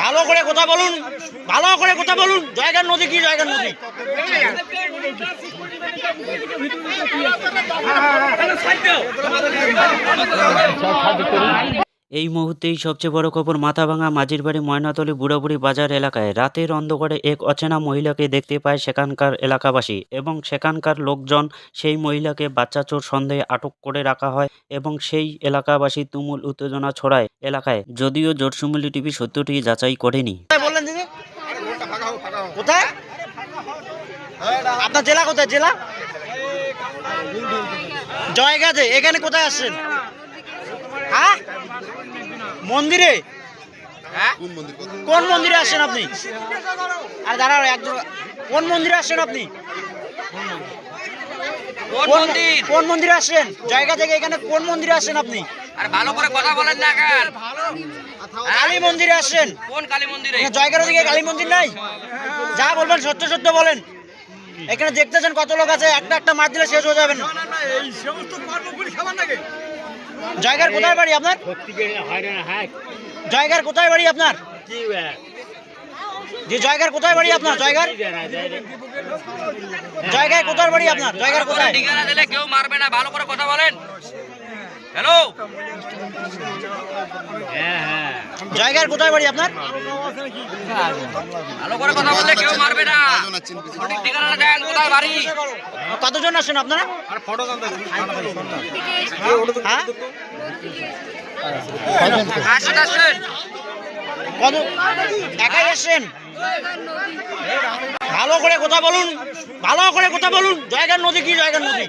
ভালো করে কথা বলুন, ভালো করে কথা বলুন। জয়গার নদী কি? জয়গার নদী এই মুহূর্তেই সবচেয়ে বড় খবর মাথাভাঙা মাঝিরবাড়ি ময়নাতলী বুড়াবুড়ি বাজার এলাকায় রাতের অন্ধকারে এক অচেনা মহিলাকে দেখতে পায় সেখানকার এলাকাবাসী এবং সেখানকার লোকজন। সেই মহিলাকে বাচ্চা চোর সন্দেহে আটক করে রাখা হয় এবং সেই এলাকাবাসী তুমুল উত্তেজনা ছড়ায় এলাকায়, যদিও জোটসুমুলি টিভি সত্যটি যাচাই করেনি। বললেন দিদি কোথায়? আপনার জেলা কোথায়? জেলা জয়গাতে। এখানে কোথায় আসছেন? হ্যাঁ, মন্দিরে। কোন মন্দিরে আসছেন আপনি? আর দাঁড়াও একজন, কোন মন্দিরে আসছেন আপনি? কোন মন্দিরে আসছেন? জায়গা থেকে এখানে কোন মন্দিরে আসছেন আপনি? আর ভালো করে কথা বলেন না কেন? কালী মন্দিরে আসছেন? কোন কালী মন্দিরে? জয়গার ওদিকে কালী মন্দির নাই? যা বলবেন সত্য সত্য বলেন। এখানে দেখতেছেন কত লোক আছে, একটা একটা মার দিলে শেষ হয়ে যাবেন। জয়গার কোথায় বাড়ি আপনার? জয়গার কোথায় বাড়ি আপনার? যে জয়গার কোথায় বাড়ি আপনার? জয়গার জয়গায় কোথায় বাড়ি আপনার? জয়গার কোথায়? ঠিকানা দিলে কেউ মারবে না, ভালো করে কথা বলেন। হ্যালো, জয়গার কোথায় বাড়ি আপনার? ভালো করে কথা বললে কেউ মারবে না। সঠিক ঠিকানা দেন, কোথায় বাড়ি? কতজন আসেন আপনারা? হ্যাঁ? আসেন আসেন। কত একাই আসছেন? ভালো করে কথা বলুন, ভালো করে কথা বলুন। জয়গার নদী কি? জয়গার নদী